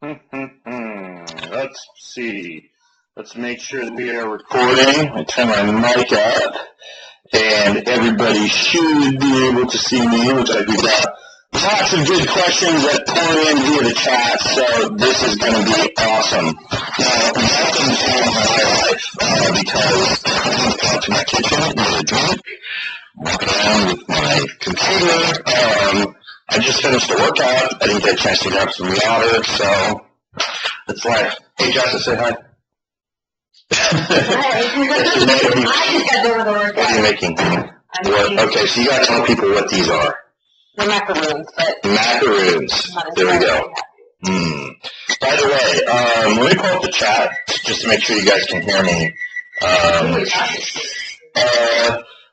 Let's see. Let's make sure that we are recording. I turn my mic up, and everybody should be able to see me. Looks like we've got lots of good questions that pour in via the chat, so this is going to be awesome. Now, welcome to my life, because I'm going to my kitchen, get a drink, walk around with my computer. I just finished a workout. I didn't get a chance to grab some water, so it's life. Hey, Jessica, say hi. What are you making? Okay, so you got to tell people what these are. The macaroons. Macaroons. There we go. By the way, let me pull up the chat just to make sure you guys can hear me.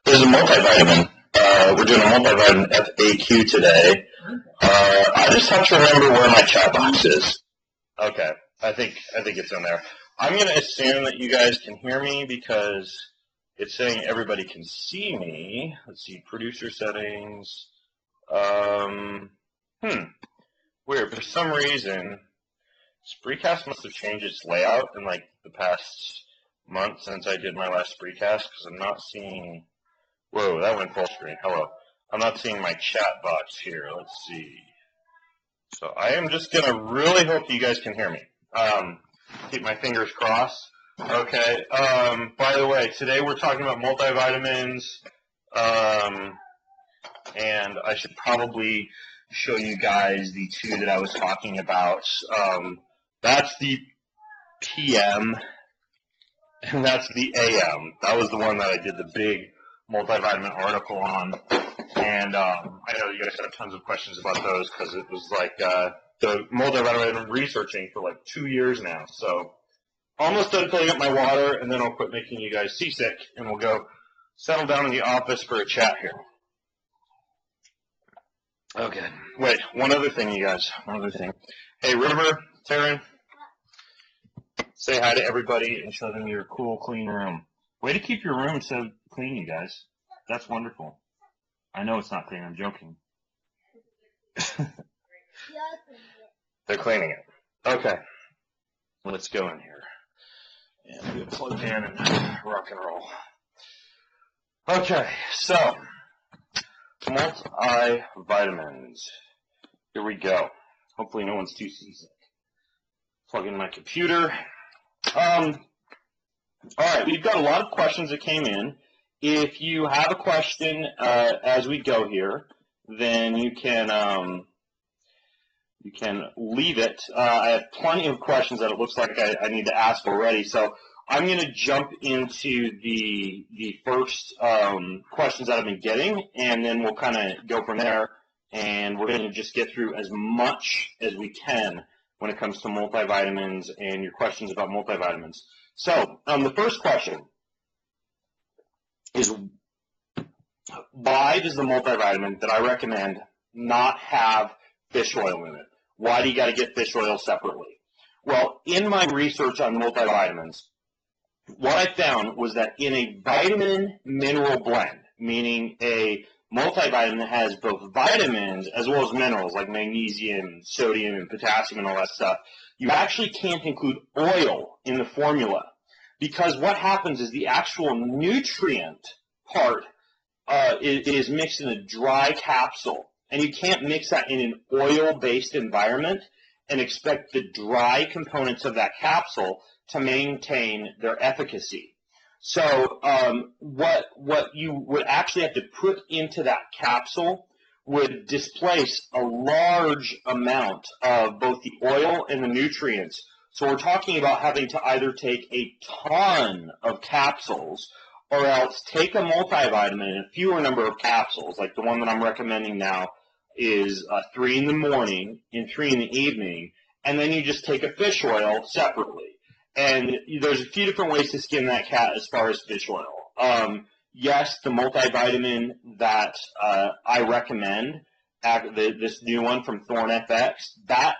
There's a multivitamin. We're doing a multivitamin FAQ today. I just have to remember where my chat box is. Okay, I think it's in there. I'm going to assume that you guys can hear me because it's saying everybody can see me. Let's see, producer settings. Weird. For some reason, Spreecast must have changed its layout in like the past month since I did my last Spreecast because I'm not seeing. Whoa, that went full screen. Hello. I'm not seeing my chat box here. Let's see. So I am just going to really hope you guys can hear me. Keep my fingers crossed. Okay. By the way, today we're talking about multivitamins. And I should probably show you guys the two that I was talking about. That's the PM, and that's the AM. That was the one that I did the big multivitamin article on. And I know you guys have tons of questions about those because it was like the multivitamin I've been researching for like 2 years now. So almost done filling up my water, and then I'll quit making you guys seasick, and we'll go settle down in the office for a chat here. Okay. Wait, one other thing, you guys. One other thing. Hey, River, Taryn, say hi to everybody and show them your cool, clean room. Way to keep your room so clean, you guys. That's wonderful. I know it's not clean. I'm joking. They're cleaning it. Okay. Let's go in here. And we'll plug in and rock and roll. Okay, so multivitamins. Here we go. Hopefully no one's too seasick. Plug in my computer. All right, we've got a lot of questions that came in. If you have a question as we go here, then you can leave it. I have plenty of questions that it looks like I need to ask already, so I'm going to jump into the first questions that I've been getting, and then we'll kind of go from there, and we're going to just get through as much as we can when it comes to multivitamins and your questions about multivitamins. So the first question is, why does the multivitamin that I recommend not have fish oil in it? Why do you got to get fish oil separately? Well, in my research on multivitamins, what I found was that in a vitamin-mineral blend, meaning a multivitamin that has both vitamins as well as minerals like magnesium, sodium, and potassium and all that stuff, you actually can't include oil in the formula because what happens is the actual nutrient part is mixed in a dry capsule, and you can't mix that in an oil-based environment and expect the dry components of that capsule to maintain their efficacy. So what you would actually have to put into that capsule would displace a large amount of both the oil and the nutrients. So we're talking about having to either take a ton of capsules or else take a multivitamin in a fewer number of capsules, like the one that I'm recommending now is 3 in the morning and 3 in the evening, and then you just take a fish oil separately. And there's a few different ways to skin that cat as far as fish oil. Yes, the multivitamin that I recommend, this new one from Thorn FX, that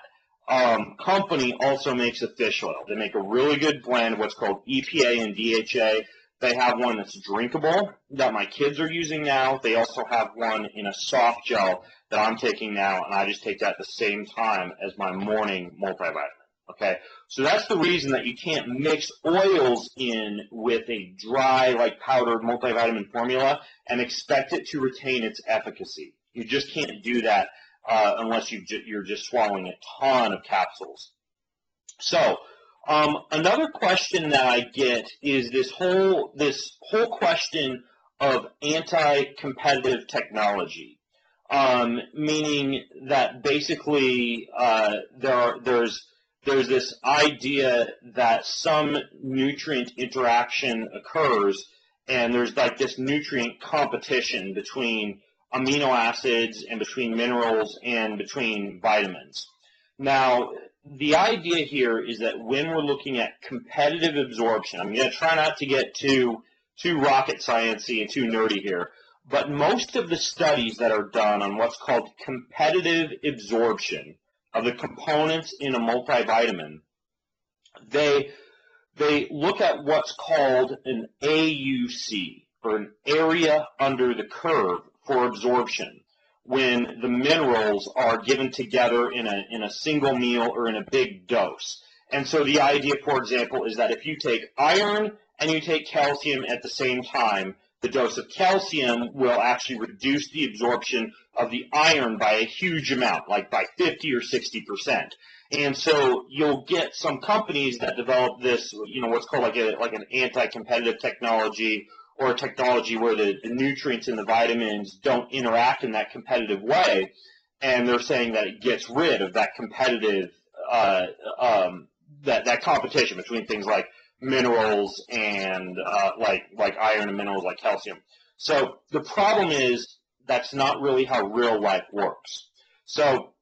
company also makes a fish oil. They make a really good blend of what's called EPA and DHA. They have one that's drinkable that my kids are using now. They also have one in a soft gel that I'm taking now, and I just take that at the same time as my morning multivitamin. Okay, so that's the reason that you can't mix oils in with a dry, like powdered multivitamin formula and expect it to retain its efficacy. You just can't do that unless you're just swallowing a ton of capsules. So another question that I get is this whole question of anti-competitive technology, meaning that basically there's this idea that some nutrient interaction occurs, and there's like this nutrient competition between amino acids and between minerals and between vitamins. Now, the idea here is that when we're looking at competitive absorption, I'm going to try not to get too rocket sciencey and too nerdy here, but most of the studies that are done on what's called competitive absorption of the components in a multivitamin, they look at what's called an AUC, or an area under the curve for absorption, when the minerals are given together in a single meal or in a big dose. And so the idea, for example, is that if you take iron and you take calcium at the same time, the dose of calcium will actually reduce the absorption of the iron by a huge amount, like by 50 or 60%. And so you'll get some companies that develop this, what's called like an anti-competitive technology, or a technology where the nutrients in the vitamins don't interact in that competitive way, and they're saying that it gets rid of that competitive that competition between things like minerals and like iron and minerals like calcium. So the problem is that's not really how real life works. So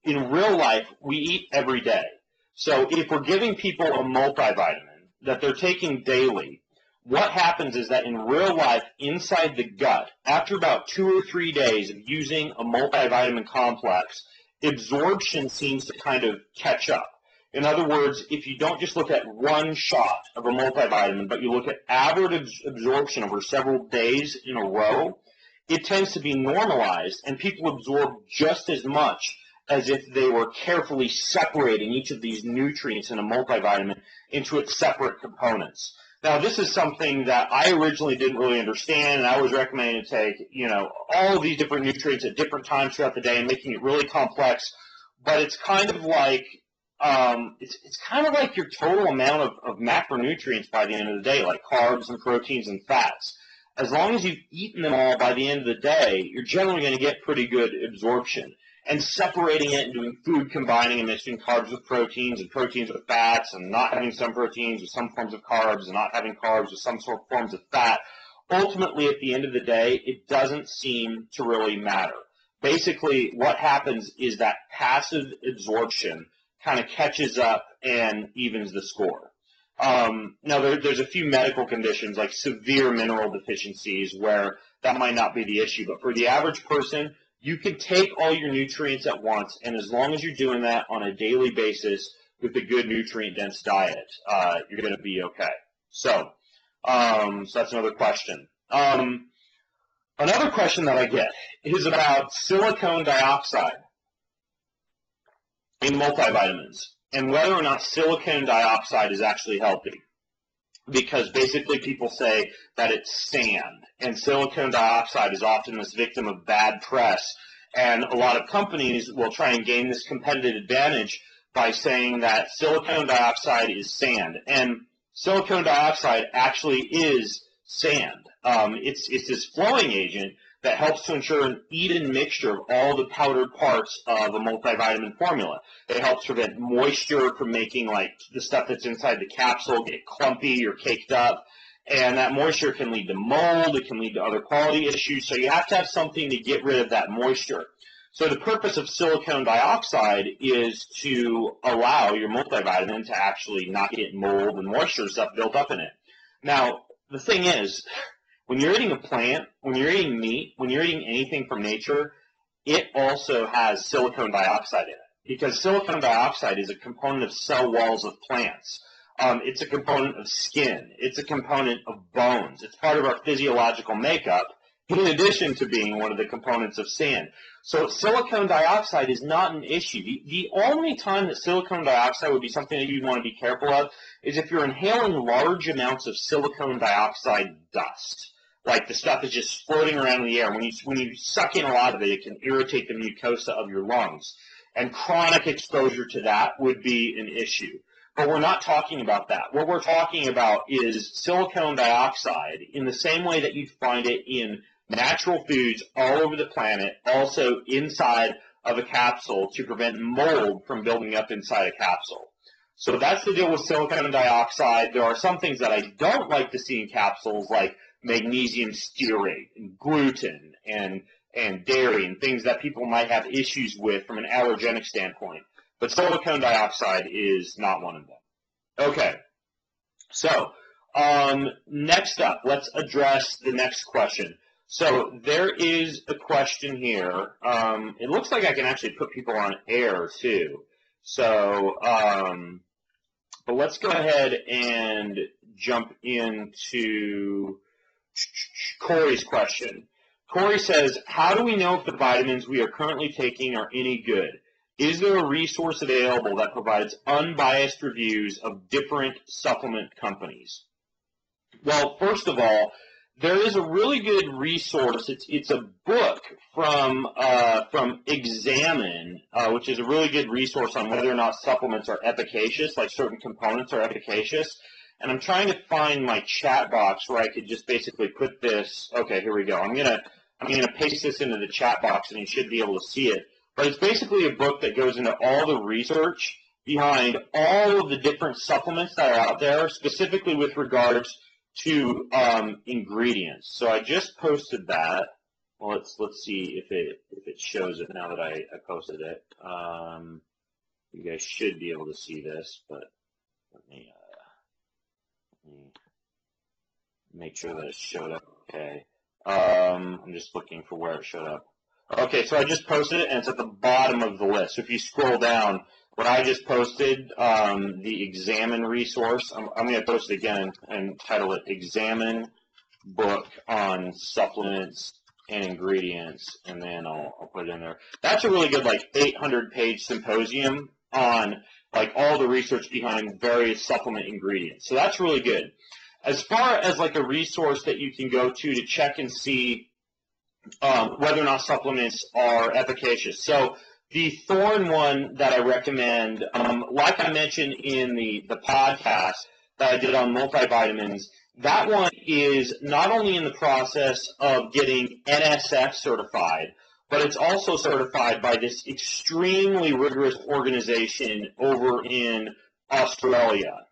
in real life, we eat every day. So if we're giving people a multivitamin that they're taking daily, what happens is that in real life, inside the gut, after about 2 or 3 days of using a multivitamin complex, absorption seems to kind of catch up. In other words, if you don't just look at one shot of a multivitamin, but you look at average absorption over several days in a row, it tends to be normalized, and people absorb just as much as if they were carefully separating each of these nutrients in a multivitamin into its separate components. Now, this is something that I originally didn't really understand, and I was recommending to take, all of these different nutrients at different times throughout the day and making it really complex. But it's kind of like it's kind of like your total amount of macronutrients by the end of the day, like carbs and proteins and fats. As long as you've eaten them all by the end of the day, you're generally going to get pretty good absorption. And separating it and doing food combining and mixing carbs with proteins and proteins with fats and not having some proteins with some forms of carbs and not having carbs with some sort of forms of fat, ultimately at the end of the day, it doesn't seem to really matter. Basically, what happens is that passive absorption kind of catches up and evens the score. Now, there's a few medical conditions like severe mineral deficiencies where that might not be the issue, but for the average person, you can take all your nutrients at once, and as long as you're doing that on a daily basis with a good nutrient-dense diet, you're going to be okay. So that's another question. Another question that I get is about silicone dioxide in multivitamins and whether or not silicone dioxide is actually healthy. Because basically people say that it's sand, and silicone dioxide is often this victim of bad press, and a lot of companies will try and gain this competitive advantage by saying that silicone dioxide is sand, and silicone dioxide actually is sand. It's this flowing agent that helps to ensure an even mixture of all the powdered parts of a multivitamin formula. It helps prevent moisture from making like the stuff that's inside the capsule get clumpy or caked up. And that moisture can lead to mold. It can lead to other quality issues. So you have to have something to get rid of that moisture. So the purpose of silicone dioxide is to allow your multivitamin to actually not get mold and moisture stuff built up in it. Now, the thing is, when you're eating a plant, when you're eating meat, when you're eating anything from nature, it also has silicone dioxide in it, because silicone dioxide is a component of cell walls of plants. It's a component of skin. It's a component of bones. It's part of our physiological makeup, in addition to being one of the components of sand. So silicone dioxide is not an issue. The only time that silicone dioxide would be something that you'd want to be careful of is if you're inhaling large amounts of silicone dioxide dust. Like the stuff is just floating around in the air. When you suck in a lot of it, it can irritate the mucosa of your lungs. And chronic exposure to that would be an issue. But we're not talking about that. What we're talking about is silicone dioxide in the same way that you'd find it in natural foods all over the planet, also inside of a capsule to prevent mold from building up inside a capsule. So that's the deal with silicone dioxide. There are some things that I don't like to see in capsules, like magnesium stearate and gluten and dairy and things that people might have issues with from an allergenic standpoint. But silicone dioxide is not one of them. Okay, so next up, let's address the next question. So there is a question here. It looks like I can actually put people on air too. So, but let's go ahead and jump into Corey's question. Corey says, how do we know if the vitamins we are currently taking are any good? Is there a resource available that provides unbiased reviews of different supplement companies? Well, first of all, there is a really good resource. It's a book from Examine, which is a really good resource on whether or not supplements are efficacious, like certain components are efficacious. And I'm trying to find my chat box where I could just basically put this. Okay, here we go. I'm gonna paste this into the chat box, and you should be able to see it. But it's basically a book that goes into all the research behind all of the different supplements that are out there, specifically with regards to ingredients. So I just posted that. Well, let's see if it shows it now that I posted it. You guys should be able to see this, but let me make sure that it showed up. Okay. I'm just looking for where it showed up. Okay, so I just posted it, and it's at the bottom of the list. So if you scroll down, what I just posted, the Examine resource, I'm going to post it again and title it Examine Book on Supplements and Ingredients, and then I'll put it in there. That's a really good, like, 800-page symposium on, like, all the research behind various supplement ingredients. So that's really good. As far as, like, a resource that you can go to check and see whether or not supplements are efficacious. So the Thorne one that I recommend, like I mentioned in the podcast that I did on multivitamins, that one is not only in the process of getting NSF certified, but it's also certified by this extremely rigorous organization over in Australia.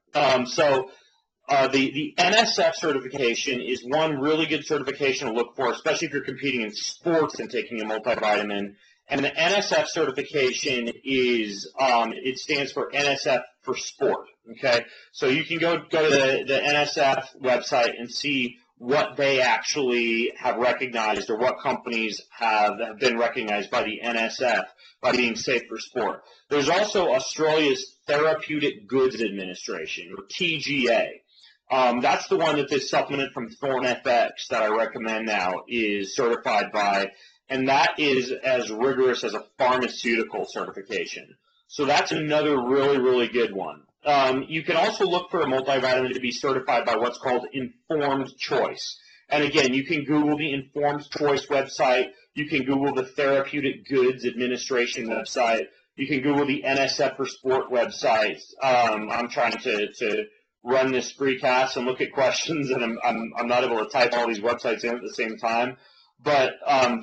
The NSF certification is one really good certification to look for, especially if you're competing in sports and taking a multivitamin. And the NSF certification is, it stands for NSF for sport, okay? So you can go to the NSF website and see what they actually have recognized or what companies have been recognized by the NSF by being safe for sport. There's also Australia's Therapeutic Goods Administration, or TGA. That's the one that this supplement from Thorne FX that I recommend now is certified by, and that is as rigorous as a pharmaceutical certification. So that's another really, really good one. You can also look for a multivitamin to be certified by what's called Informed Choice. And again, you can Google the Informed Choice website. You can Google the Therapeutic Goods Administration website. You can Google the NSF for Sport website. I'm trying to run this freecast and look at questions, and I'm not able to type all these websites in at the same time. But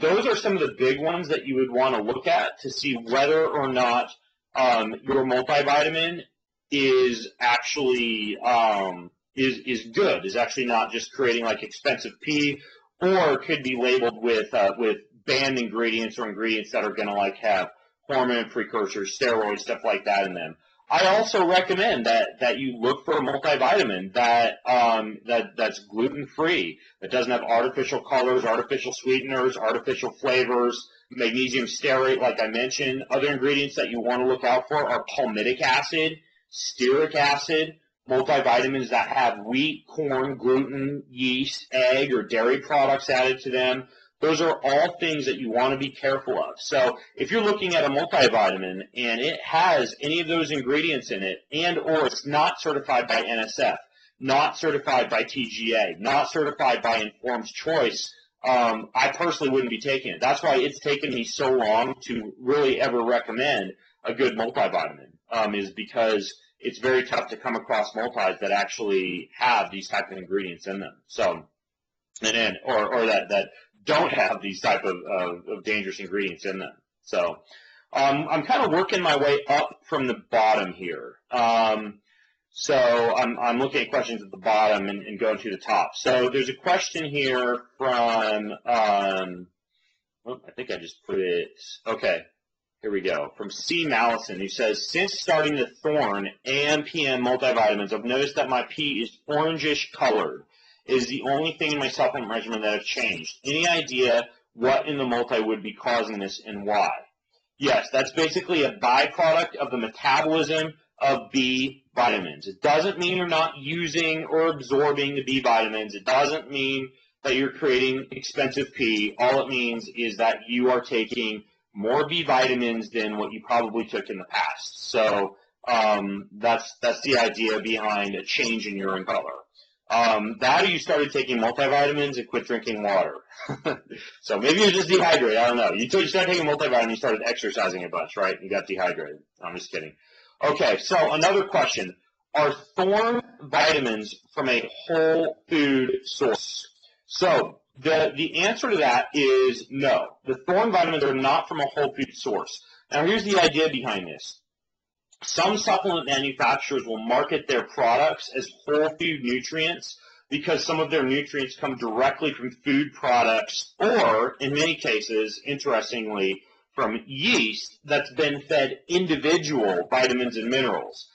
those are some of the big ones that you would want to look at to see whether or not your multivitamin is actually is good, is actually not just creating like expensive pee, or could be labeled with banned ingredients or ingredients that are going to like have hormone precursors, steroids, stuff like that in them. I also recommend that you look for a multivitamin that's gluten-free, that doesn't have artificial colors, artificial sweeteners, artificial flavors, magnesium stearate, like I mentioned. Other ingredients that you want to look out for are palmitic acid, stearic acid, multivitamins that have wheat, corn, gluten, yeast, egg, or dairy products added to them. Those are all things that you want to be careful of. So if you're looking at a multivitamin and it has any of those ingredients in it, and or it's not certified by NSF, not certified by TGA, not certified by Informed Choice, I personally wouldn't be taking it. That's why it's taken me so long to really ever recommend a good multivitamin, is because it's very tough to come across multis that actually have these type of ingredients in them. So, or that don't have these type of dangerous ingredients in them. So, I'm kind of working my way up from the bottom here. So I'm looking at questions at the bottom and going to the top. So there's a question here from, I think I just put it, okay, here we go, from C. Mallison, who says, since starting the Thorn AM PM multivitamins, I've noticed that my pee is orangish colored. It is the only thing in my supplement regimen that have changed. Any idea what in the multi would be causing this and why? Yes, that's basically a byproduct of the metabolism of B vitamins. It doesn't mean you're not using or absorbing the B vitamins. It doesn't mean that you're creating expensive pee. All it means is that you are taking more B vitamins than what you probably took in the past. So that's the idea behind a change in urine color. That or you started taking multivitamins and quit drinking water. So maybe you're just dehydrated. I don't know. You started taking multivitamins, you started exercising a bunch, right? You got dehydrated. I'm just kidding. Okay, so another question. Are Thorn vitamins from a whole food source? So the answer to that is no. The Thorn vitamins are not from a whole food source. Now here's the idea behind this. Some supplement manufacturers will market their products as whole food nutrients because some of their nutrients come directly from food products or, in many cases, interestingly, from yeast that's been fed individual vitamins and minerals.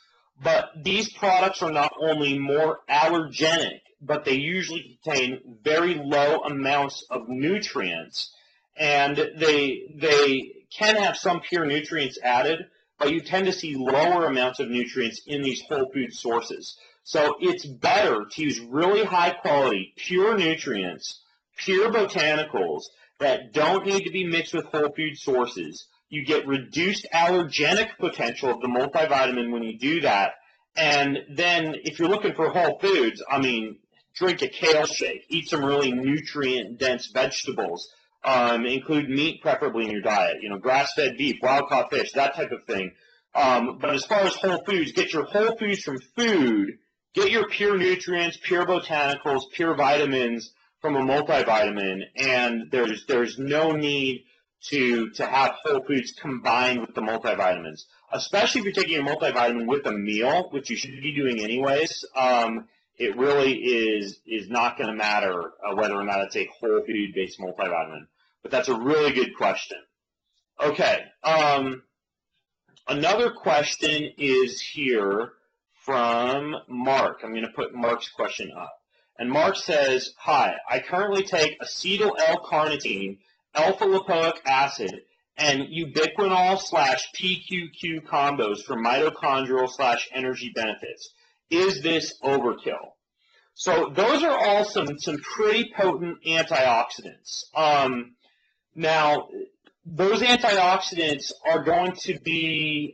But these products are not only more allergenic, but they usually contain very low amounts of nutrients, and they can have some pure nutrients added, but you tend to see lower amounts of nutrients in these whole food sources. So it's better to use really high quality, pure nutrients, pure botanicals that don't need to be mixed with whole food sources. You get reduced allergenic potential of the multivitamin when you do that. And then if you're looking for whole foods, I mean, drink a kale shake, eat some really nutrient-dense vegetables, include meat preferably in your diet, grass-fed beef, wild-caught fish, that type of thing. But as far as whole foods, get your whole foods from food, get your pure nutrients, pure botanicals, pure vitamins from a multivitamin, and there's no need to have whole foods combined with the multivitamins, especially if you're taking a multivitamin with a meal, which you should be doing anyways. It really is not going to matter whether or not it's a whole food-based multivitamin. But that's a really good question. Okay. Another question is here from Mark. I'm going to put Mark's question up. And Mark says, hi, I currently take acetyl L-carnitine, alpha-lipoic acid, and ubiquinol/PQQ combos for mitochondrial/energy benefits. Is this overkill? So those are all some pretty potent antioxidants. Now, those antioxidants are going to be,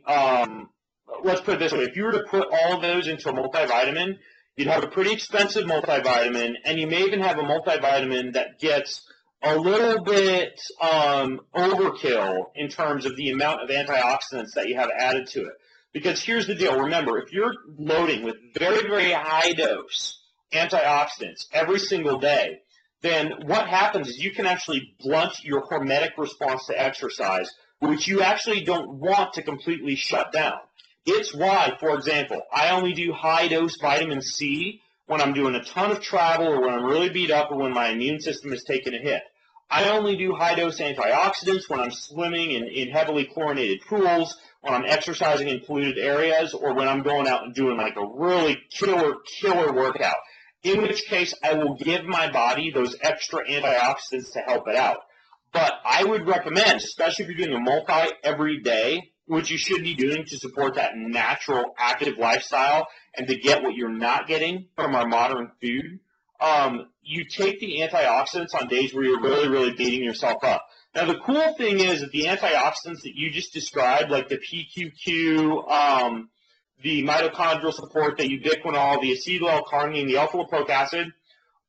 let's put it this way, if you were to put all of those into a multivitamin, you'd have a pretty expensive multivitamin, and you may even have a multivitamin that gets a little bit overkill in terms of the amount of antioxidants that you have added to it. Because here's the deal. Remember, if you're loading with very, very high dose antioxidants every single day, then what happens is you can actually blunt your hormetic response to exercise, which you actually don't want to completely shut down. It's why, for example, I only do high-dose vitamin C when I'm doing a ton of travel or when I'm really beat up or when my immune system is taking a hit. I only do high-dose antioxidants when I'm swimming in heavily chlorinated pools, when I'm exercising in polluted areas, or when I'm going out and doing like a really killer workout, in which case I will give my body those extra antioxidants to help it out. But I would recommend, especially if you're doing a multi every day, what you should be doing to support that natural, active lifestyle and to get what you're not getting from our modern food, you take the antioxidants on days where you're really, really beating yourself up. Now, the cool thing is that the antioxidants that you just described, like the PQQ, the mitochondrial support, the ubiquinol, the acetyl L-carnitine, the alpha-lipoic acid,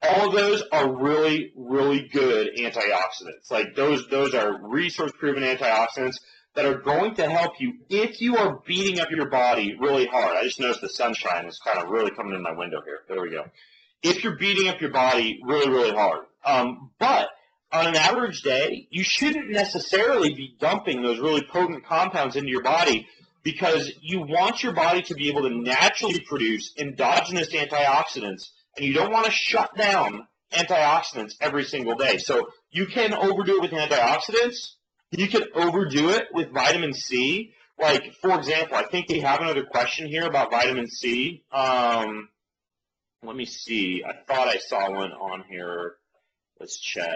all of those are really, really good antioxidants. Like those are research-proven antioxidants that are going to help you if you are beating up your body really hard. I just noticed the sunshine is kind of really coming in my window here. There we go. If you're beating up your body really, really hard. But on an average day, you shouldn't necessarily be dumping those really potent compounds into your body because you want your body to be able to naturally produce endogenous antioxidants, and you don't want to shut down antioxidants every single day. So you can overdo it with antioxidants. You can overdo it with vitamin C. Like, for example, I think they have another question here about vitamin C. Let me see. I thought I saw one on here. Let's check.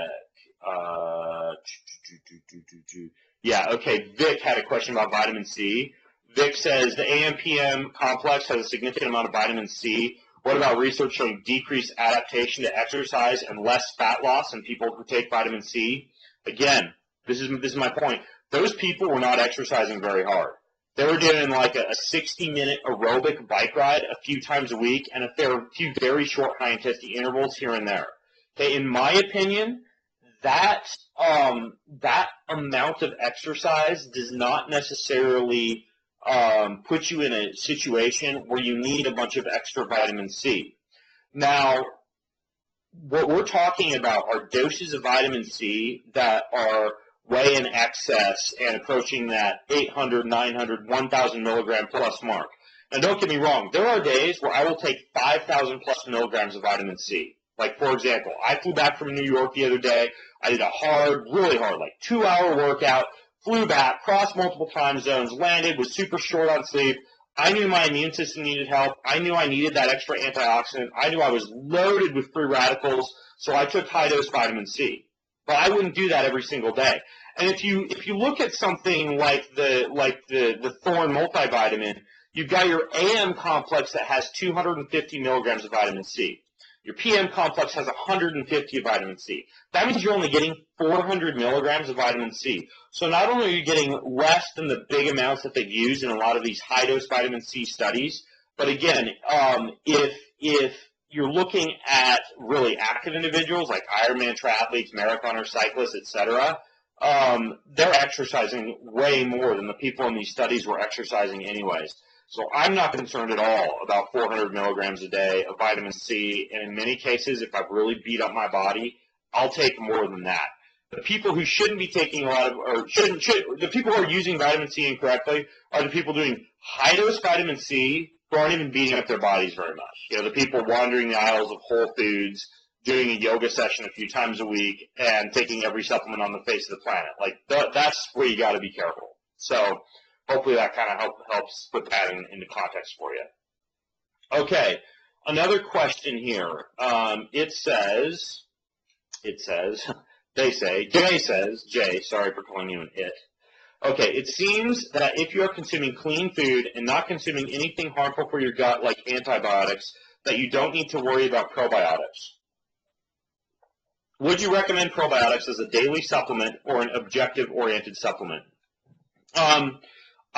Yeah, okay. Vic had a question about vitamin C. Vic says the AM/PM complex has a significant amount of vitamin C. What about research showing decreased adaptation to exercise and less fat loss in people who take vitamin C? Again, this is my point. Those people were not exercising very hard. They were doing like a 60-minute aerobic bike ride a few times a week and a few very short high-intensity intervals here and there. Okay, in my opinion, that amount of exercise does not necessarily put you in a situation where you need a bunch of extra vitamin C. Now, what we're talking about are doses of vitamin C that are way in excess and approaching that 800, 900, 1,000 milligram plus mark. Now, don't get me wrong. There are days where I will take 5,000 plus milligrams of vitamin C. Like, for example, I flew back from New York the other day. I did a hard, really hard, like 2-hour workout, flew back, crossed multiple time zones, landed, was super short on sleep. I knew my immune system needed help. I knew I needed that extra antioxidant. I knew I was loaded with free radicals, so I took high-dose vitamin C. But I wouldn't do that every single day. And if you look at something like the Thorne multivitamin, you've got your AM complex that has 250 milligrams of vitamin C. Your PM complex has 150 of vitamin C. That means you're only getting 400 milligrams of vitamin C. So not only are you getting less than the big amounts that they've used in a lot of these high-dose vitamin C studies, but again, if you're looking at really active individuals like Ironman triathletes, marathoners, cyclists, etc., they're exercising way more than the people in these studies were exercising anyways. So I'm not concerned at all about 400 milligrams a day of vitamin C, and in many cases, if I've really beat up my body, I'll take more than that. The people who shouldn't be taking a lot of, or the people who are using vitamin C incorrectly are the people doing high-dose vitamin C who aren't even beating up their bodies very much. You know, the people wandering the aisles of Whole Foods, doing a yoga session a few times a week, and taking every supplement on the face of the planet. Like, that's where you got to be careful. So hopefully that kind of helps put that into context for you. Okay, another question here. Jay, sorry for calling you an it. Okay, it seems that if you are consuming clean food and not consuming anything harmful for your gut like antibiotics, that you don't need to worry about probiotics. Would you recommend probiotics as a daily supplement or an objective-oriented supplement?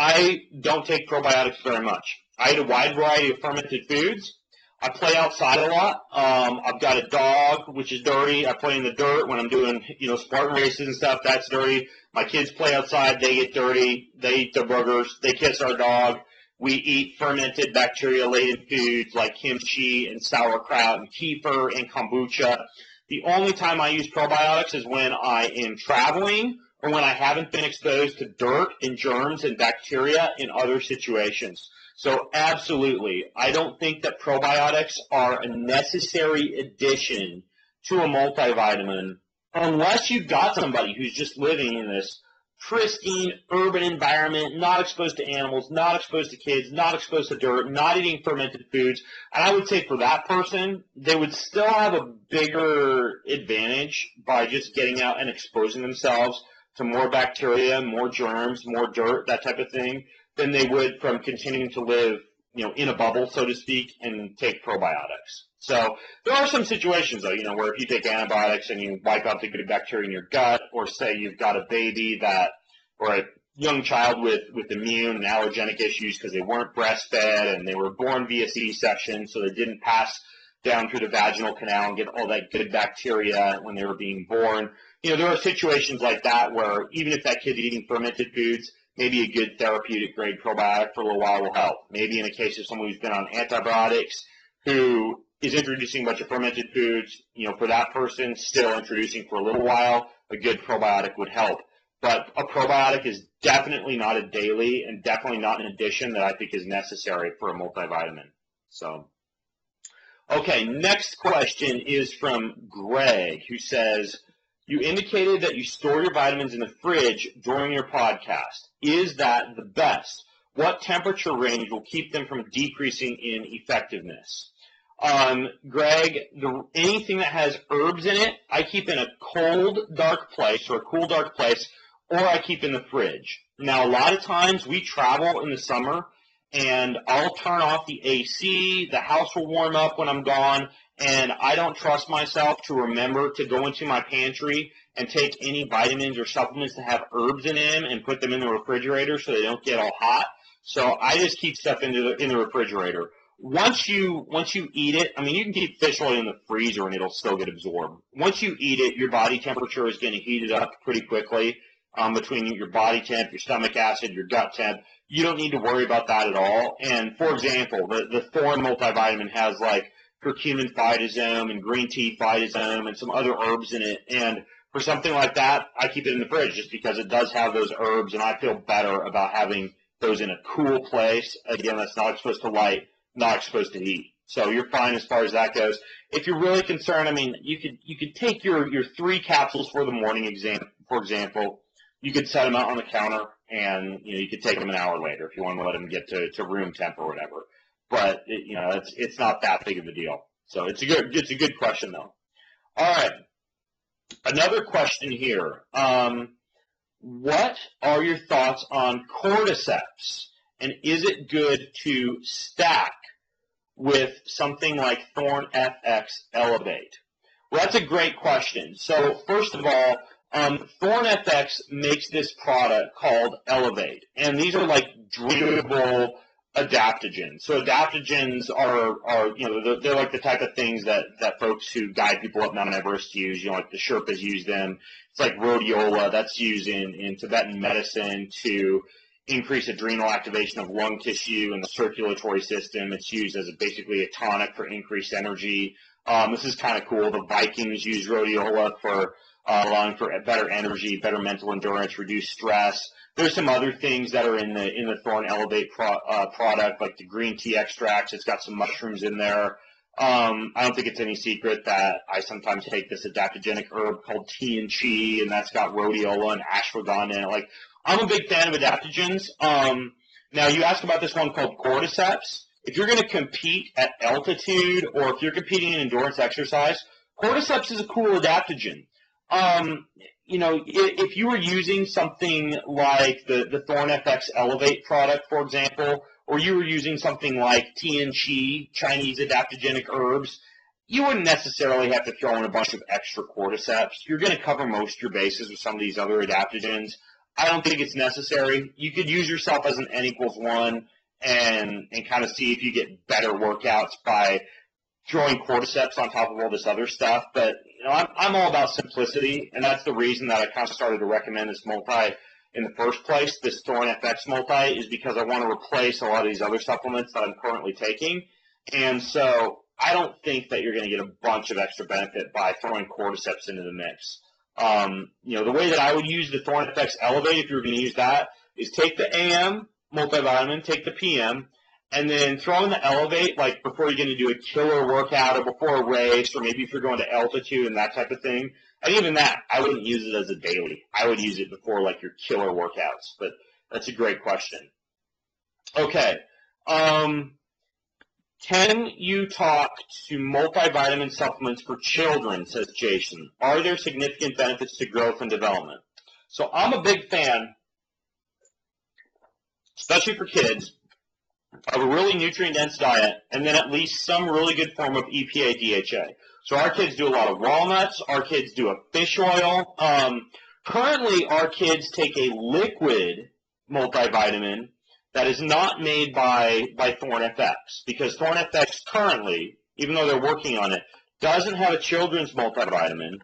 I don't take probiotics very much. I eat a wide variety of fermented foods. I play outside a lot. I've got a dog, which is dirty. I play in the dirt when I'm doing, Spartan races and stuff. That's dirty. My kids play outside. They get dirty. They eat their boogers. They kiss our dog. We eat fermented bacteria-laden foods like kimchi and sauerkraut and kefir and kombucha. The only time I use probiotics is when I am traveling or when I haven't been exposed to dirt and germs and bacteria in other situations. So absolutely, I don't think that probiotics are a necessary addition to a multivitamin unless you've got somebody who's just living in this pristine urban environment, not exposed to animals, not exposed to kids, not exposed to dirt, not eating fermented foods. And I would say for that person, they would still have a bigger advantage by just getting out and exposing themselves to more bacteria, more germs, more dirt, that type of thing, than they would from continuing to live, in a bubble, so to speak, and take probiotics. So there are some situations, though, where if you take antibiotics and you wipe out the good bacteria in your gut, or say you've got a baby or a young child with immune and allergenic issues because they weren't breastfed and they were born via C-section, so they didn't pass down through the vaginal canal and get all that good bacteria when they were being born. There are situations like that where even if that kid's eating fermented foods, maybe a good therapeutic grade probiotic for a little while will help. Maybe in a case of someone who's been on antibiotics who is introducing a bunch of fermented foods, for that person, still introducing for a little while, a good probiotic would help. But a probiotic is definitely not a daily and definitely not an addition that I think is necessary for a multivitamin. So, okay, next question is from Greg, who says, you indicated that you store your vitamins in the fridge during your podcast. Is that the best? What temperature range will keep them from decreasing in effectiveness? Greg, anything that has herbs in it, I keep in a cold, dark place or a cool, dark place, or I keep in the fridge. Now, a lot of times we travel in the summer, and I'll turn off the AC, the house will warm up when I'm gone, and I don't trust myself to remember to go into my pantry and take any vitamins or supplements that have herbs in them and put them in the refrigerator so they don't get all hot. So I just keep stuff in the refrigerator. Once you eat it, you can keep fish oil in the freezer and it'll still get absorbed. Once you eat it, your body temperature is going to heat it up pretty quickly between your body temp, your stomach acid, your gut temp. You don't need to worry about that at all. And, for example, the Thorne multivitamin has like curcumin phytosome and green tea phytosome and some other herbs in it. And for something like that, I keep it in the fridge just because it does have those herbs, and I feel better about having those in a cool place. Again, that's not exposed to light, not exposed to heat. So you're fine as far as that goes. If you're really concerned, you could take your 3 capsules for the morning for example. You could set them out on the counter, and you could take them an hour later if you want to let them get to room temp or whatever. But it's not that big of a deal. So it's a good question though. All right, another question here. What are your thoughts on cordyceps, and is it good to stack with something like Thorne FX Elevate? Well, that's a great question. So first of all, Thorne FX makes this product called Elevate, and these are like drinkable adaptogens. So adaptogens are they're like the type of things that folks who guide people up Mount Everest use. Like the Sherpas use them. It's like rhodiola that's used in Tibetan medicine to increase adrenal activation of lung tissue and the circulatory system. It's used as basically a tonic for increased energy. This is kind of cool. The Vikings use rhodiola for allowing for better energy, better mental endurance, reduced stress. There's some other things that are in the Thorne Elevate product, like the green tea extracts. It's got some mushrooms in there. I don't think it's any secret that I sometimes take this adaptogenic herb called tea and chi, and that's got rhodiola and ashwagandha in it. Like, I'm a big fan of adaptogens. Now, you asked about this one called cordyceps. If you're going to compete at altitude or if you're competing in endurance exercise, cordyceps is a cool adaptogen. If you were using something like the Thorne FX Elevate product, for example, or you were using something like tea and chi, Chinese adaptogenic herbs, you wouldn't necessarily have to throw in a bunch of extra cordyceps. You're going to cover most of your bases with some of these other adaptogens. I don't think it's necessary. You could use yourself as an N=1 and kind of see if you get better workouts by throwing cordyceps on top of all this other stuff. But I'm all about simplicity, and that's the reason that I kind of started to recommend this multi in the first place. This Thorne FX multi is because I want to replace a lot of these other supplements that I'm currently taking, and so I don't think that you're going to get a bunch of extra benefit by throwing cordyceps into the mix. The way that I would use the Thorne FX Elevate, if you're going to use that, is take the AM multivitamin, take the PM, and then throw in the Elevate, like before you're going to do a killer workout or before a race, or maybe if you're going to altitude and that type of thing. And even that, I wouldn't use it as a daily. I would use it before like your killer workouts. But that's a great question. Okay. Can you talk to multivitamin supplements for children, says Jason? Are there significant benefits to growth and development? So I'm a big fan, especially for kids, of a really nutrient-dense diet, and then at least some really good form of EPA DHA. So our kids do a lot of walnuts. Our kids do a fish oil. Currently, our kids take a liquid multivitamin that is not made by Thorne FX, because Thorne FX currently, even though they're working on it, doesn't have a children's multivitamin.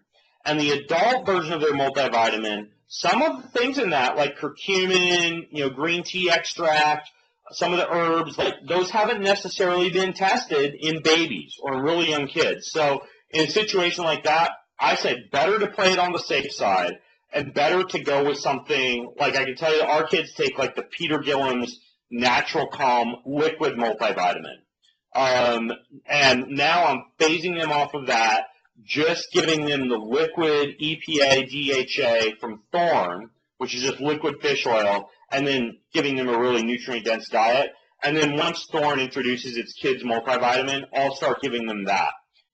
And the adult version of their multivitamin, some of the things in that, like curcumin, green tea extract, some of the herbs, like those haven't necessarily been tested in babies or really young kids. So in a situation like that, I say better to play it on the safe side and better to go with something like, I can tell you our kids take like the Peter Gillen's Natural Calm liquid multivitamin. And now I'm phasing them off of that, just giving them the liquid EPA DHA from Thorne, which is just liquid fish oil, and then giving them a really nutrient-dense diet. And then once Thorne introduces its kids' multivitamin, I'll start giving them that.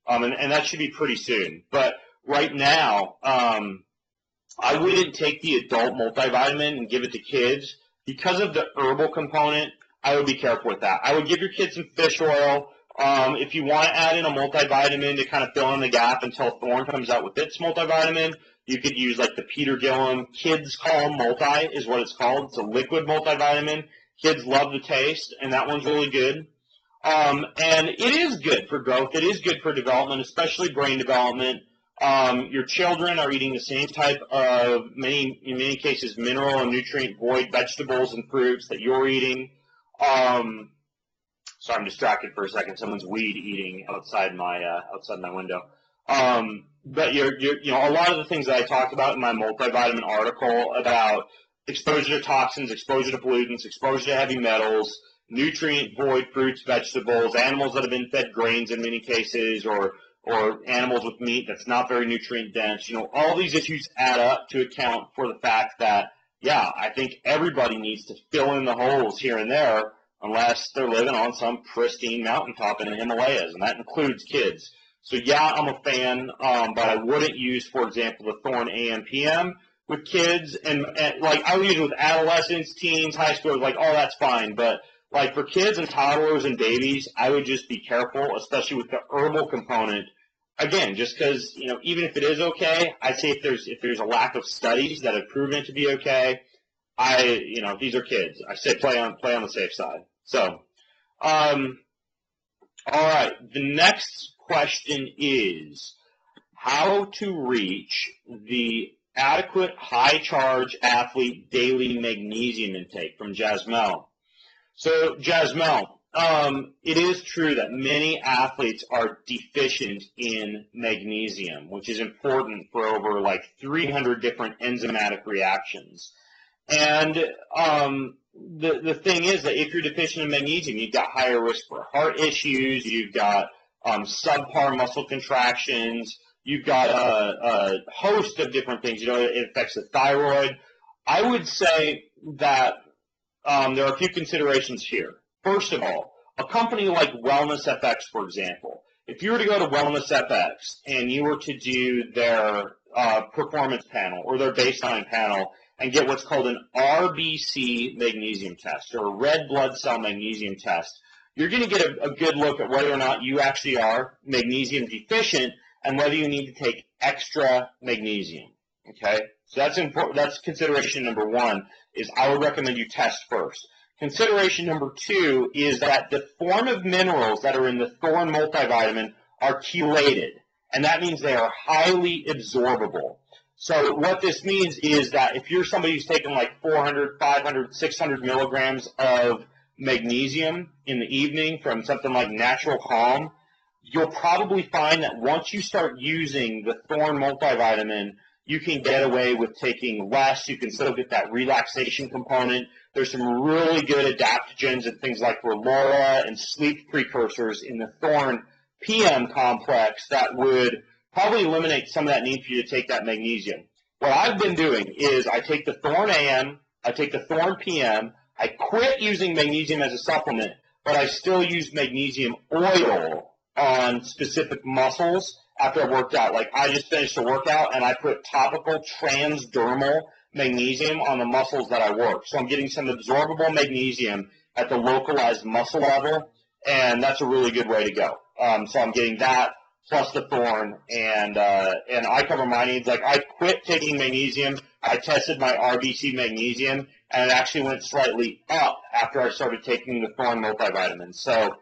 And that should be pretty soon. But right now, I wouldn't take the adult multivitamin and give it to kids. Because of the herbal component, I would be careful with that. I would give your kids some fish oil. If you want to add in a multivitamin to kind of fill in the gap until Thorne comes out with its multivitamin, you could use like the Peter Gillen Kids Calm Multi is what it's called. It's a liquid multivitamin. Kids love the taste, and that one's really good. And it is good for growth. It is good for development, especially brain development. Your children are eating the same type of, in many cases, mineral and nutrient-void vegetables and fruits that you're eating. Sorry, I'm distracted for a second. Someone's weed eating outside my window. But a lot of the things that I talked about in my multivitamin article about exposure to toxins, exposure to pollutants, exposure to heavy metals, nutrient-void fruits, vegetables, animals that have been fed grains in many cases, or animals with meat that's not very nutrient-dense. All these issues add up to account for the fact that, yeah, I think everybody needs to fill in the holes here and there unless they're living on some pristine mountaintop in the Himalayas, and that includes kids. So, yeah, I'm a fan, but I wouldn't use, for example, the Thorne AM/PM with kids. And like, I would use it with adolescents, teens, high schoolers, like, oh, that's fine. But, like, for kids and toddlers and babies, I would just be careful, especially with the herbal component. Again, just because, even if it is okay, I'd say if there's a lack of studies that have proven it to be okay, these are kids. I say play on the safe side. So, all right, the next question is how to reach the adequate high-charge athlete daily magnesium intake from Jasmel. So, Jasmel, it is true that many athletes are deficient in magnesium, which is important for over like 300 different enzymatic reactions. And the thing is that if you're deficient in magnesium, you've got higher risk for heart issues, you've got subpar muscle contractions, you've got a host of different things. It affects the thyroid. I would say that there are a few considerations here. First of all, a company like Wellness FX, for example, if you were to go to Wellness FX and you were to do their performance panel or their baseline panel and get what's called an RBC magnesium test or a red blood cell magnesium test, you're going to get a good look at whether or not you actually are magnesium deficient and whether you need to take extra magnesium. Okay, so that's important. That's consideration number one. Is I would recommend you test first. Consideration number two is that the form of minerals that are in the Thorne multivitamin are chelated, and that means they are highly absorbable. So what this means is that if you're somebody who's taking like 400, 500, 600 milligrams of magnesium in the evening from something like Natural Calm, you'll probably find that once you start using the Thorne multivitamin, you can get away with taking less. You can still get that relaxation component. There's some really good adaptogens and things like Relora and sleep precursors in the Thorne PM complex that would probably eliminate some of that need for you to take that magnesium. What I've been doing is I take the Thorne AM, I take the Thorne PM, I quit using magnesium as a supplement, but I still use magnesium oil on specific muscles after I worked out. Like I just finished a workout and I put topical transdermal magnesium on the muscles that I work. So I'm getting some absorbable magnesium at the localized muscle level, and that's a really good way to go. So I'm getting that plus the thorn, and I cover my needs. Like, I quit taking magnesium. I tested my RBC magnesium, and it actually went slightly up after I started taking the thorn multivitamins. So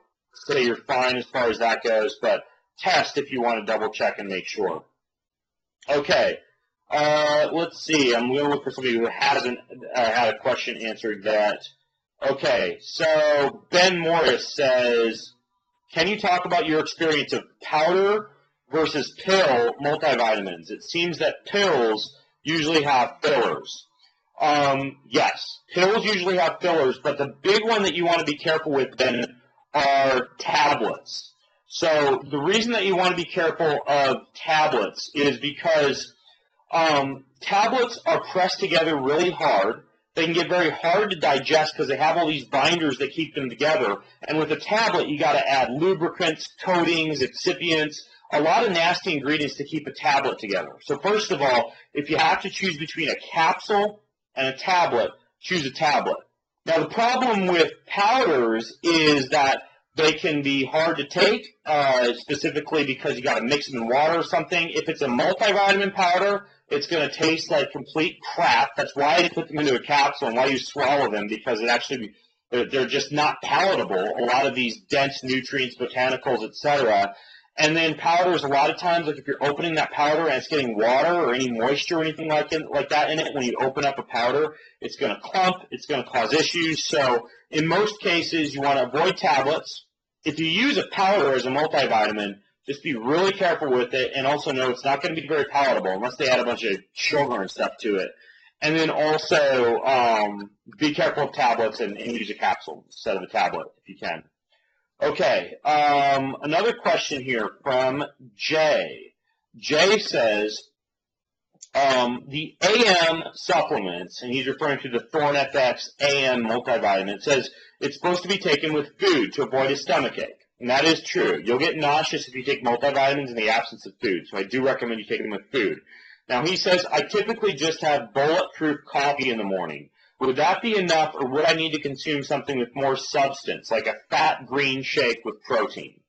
you're fine as far as that goes, but test if you want to double check and make sure. Okay, let's see. I'm going to look for somebody who hasn't had a question answered yet. Okay, so Ben Morris says, can you talk about your experience of powder versus pill multivitamins? It seems that pills usually have fillers. Yes, pills usually have fillers, but the big one that you want to be careful with, Ben, are tablets. So the reason that you want to be careful of tablets is because tablets are pressed together really hard. They can get very hard to digest because they have all these binders that keep them together. And with a tablet, you got to add lubricants, coatings, excipients, a lot of nasty ingredients to keep a tablet together. So first of all, if you have to choose between a capsule and a tablet, choose a tablet. Now, the problem with powders is that they can be hard to take, specifically because you got to mix them in water or something. If it's a multivitamin powder, it's going to taste like complete crap. That's why I put them into a capsule and why you swallow them, because they're just not palatable. A lot of these dense nutrients, botanicals, etc. And then powders, a lot of times, like if you're opening that powder and it's getting water or any moisture or anything like that in it, when you open up a powder, it's going to clump, it's going to cause issues. So in most cases, you want to avoid tablets. If you use a powder as a multivitamin, just be really careful with it, and also know it's not going to be very palatable unless they add a bunch of sugar and stuff to it. And then also be careful of tablets and use a capsule instead of a tablet if you can. Okay, another question here from Jay. Jay says, the AM supplements, and he's referring to the Thorn FX AM multivitamin, it says it's supposed to be taken with food to avoid a stomachache. And that is true. You'll get nauseous if you take multivitamins in the absence of food, so I do recommend you take them with food. Now, he says, I typically just have bulletproof coffee in the morning. Would that be enough, or would I need to consume something with more substance, like a fat green shake with protein?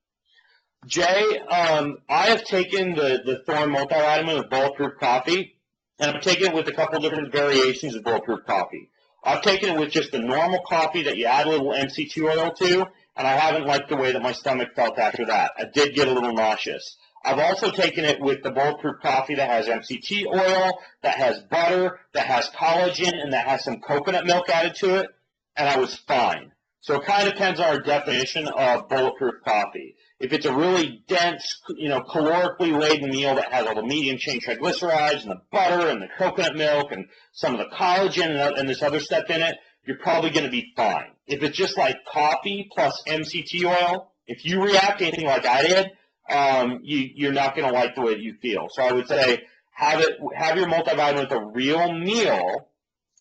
Jay, I have taken the Thorn multivitamin with bulletproof coffee, and I've taken it with a couple different variations of bulletproof coffee. I've taken it with just the normal coffee that you add a little MCT oil to, and I haven't liked the way that my stomach felt after that. I did get a little nauseous. I've also taken it with the bulletproof coffee that has MCT oil, that has butter, that has collagen, and that has some coconut milk added to it, and I was fine. So it kind of depends on our definition of bulletproof coffee. If it's a really dense, calorically laden meal that has all the medium chain triglycerides and the butter and the coconut milk and some of the collagen and this other stuff in it, you're probably going to be fine. If it's just like coffee plus MCT oil, if you react anything like I did, you're not going to like the way that you feel. So I would say have your multivitamin with a real meal.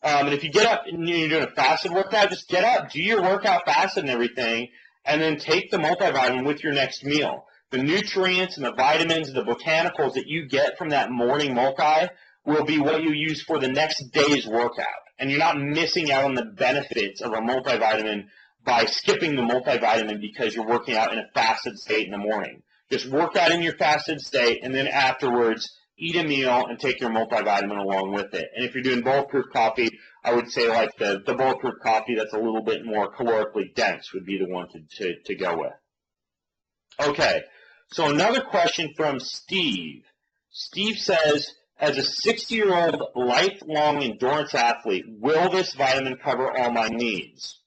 And if you get up and you're doing a fasted workout, just get up, do your workout fasted and everything, and then take the multivitamin with your next meal. The nutrients and the vitamins and the botanicals that you get from that morning multi will be what you use for the next day's workout. And you're not missing out on the benefits of a multivitamin by skipping the multivitamin because you're working out in a fasted state in the morning. Just work out in your fasted state, and then afterwards eat a meal and take your multivitamin along with it. And if you're doing bulletproof coffee, I would say like the bulletproof coffee that's a little bit more calorically dense would be the one to go with. Okay, so another question from Steve. Steve says, as a 60-year-old lifelong endurance athlete, will this vitamin cover all my needs?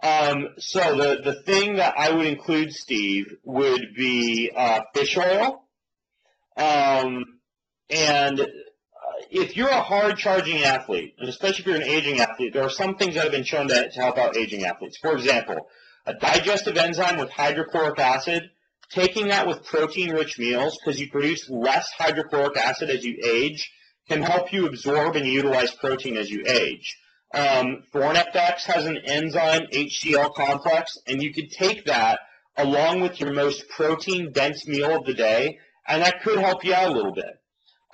So the thing that I would include, Steve, would be fish oil. And if you're a hard-charging athlete, and especially if you're an aging athlete, there are some things that have been shown to help out aging athletes. For example, a digestive enzyme with hydrochloric acid, taking that with protein-rich meals, because you produce less hydrochloric acid as you age, can help you absorb and utilize protein as you age. Thorn FX has an enzyme, HCl complex, and you could take that along with your most protein-dense meal of the day, and that could help you out a little bit.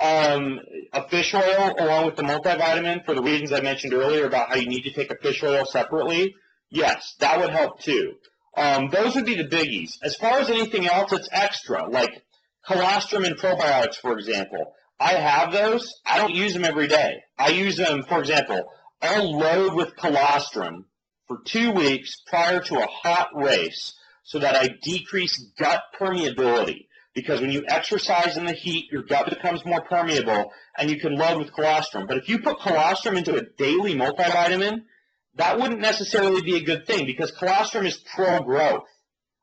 A fish oil along with the multivitamin for the reasons I mentioned earlier about how you need to take a fish oil separately, yes, that would help too. Those would be the biggies. As far as anything else, it's extra, like colostrum and probiotics, for example. I have those. I don't use them every day. I use them, for example, I'll load with colostrum for 2 weeks prior to a hot race so that I decrease gut permeability. Because when you exercise in the heat, your gut becomes more permeable, and you can load with colostrum. But if you put colostrum into a daily multivitamin, that wouldn't necessarily be a good thing because colostrum is pro-growth.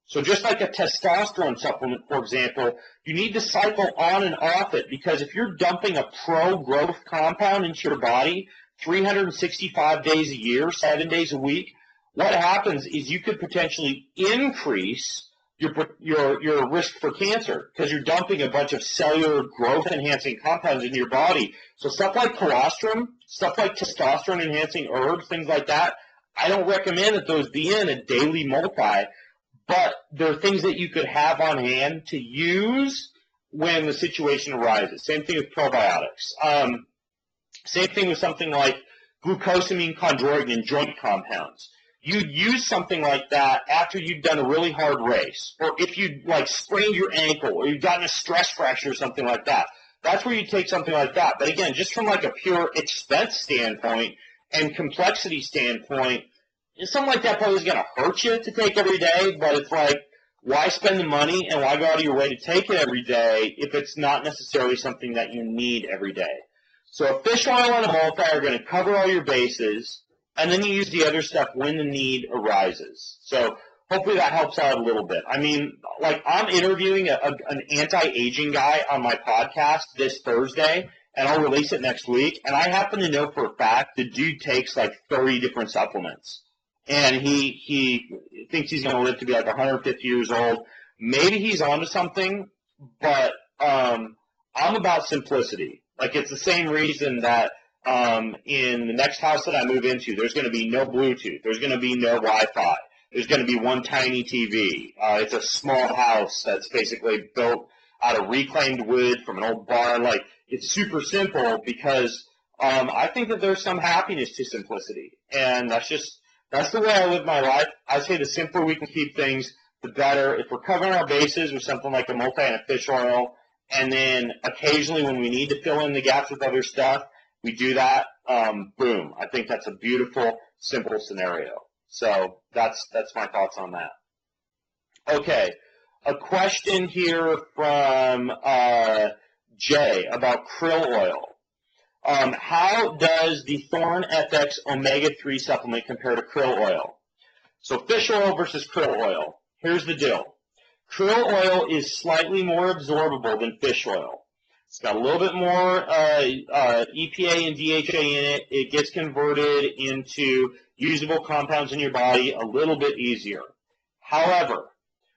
So just like a testosterone supplement, for example, you need to cycle on and off it because if you're dumping a pro-growth compound into your body 365 days a year, 7 days a week, what happens is you could potentially increase your risk for cancer because you're dumping a bunch of cellular growth-enhancing compounds into your body. So stuff like colostrum, stuff like testosterone-enhancing herbs, things like that, I don't recommend that those be in a daily multi, but they're things that you could have on hand to use when the situation arises. Same thing with probiotics. Same thing with something like glucosamine, chondroitin, and joint compounds. You'd use something like that after you'd done a really hard race, or if you'd like sprained your ankle, or you've gotten a stress fracture or something like that. That's where you take something like that. But again, just from like a pure expense standpoint and complexity standpoint, something like that probably is going to hurt you to take every day, but it's like, why spend the money and why go out of your way to take it every day if it's not necessarily something that you need every day? So a fish oil and a multi are going to cover all your bases, and then you use the other stuff when the need arises. So hopefully that helps out a little bit. I mean, like I'm interviewing an anti-aging guy on my podcast this Thursday, and I'll release it next week, and I happen to know for a fact the dude takes like 30 different supplements. And he thinks he's going to live to be like 150 years old. Maybe he's onto something, but I'm about simplicity. Like it's the same reason that in the next house that I move into, there's going to be no Bluetooth. There's going to be no Wi-Fi. There's going to be one tiny TV. It's a small house that's basically built out of reclaimed wood from an old barn. Like it's super simple because I think that there's some happiness to simplicity, and that's the way I live my life. I say the simpler we can keep things, the better. If we're covering our bases with something like a multi and a fish oil, and then occasionally when we need to fill in the gaps with other stuff, we do that, boom. I think that's a beautiful, simple scenario. So that's my thoughts on that. Okay, a question here from Jay about krill oil. How does the Thorn FX omega-3 supplement compare to krill oil? So fish oil versus krill oil. Here's the deal. Krill oil is slightly more absorbable than fish oil. It's got a little bit more EPA and DHA in it. It gets converted into usable compounds in your body a little bit easier. However,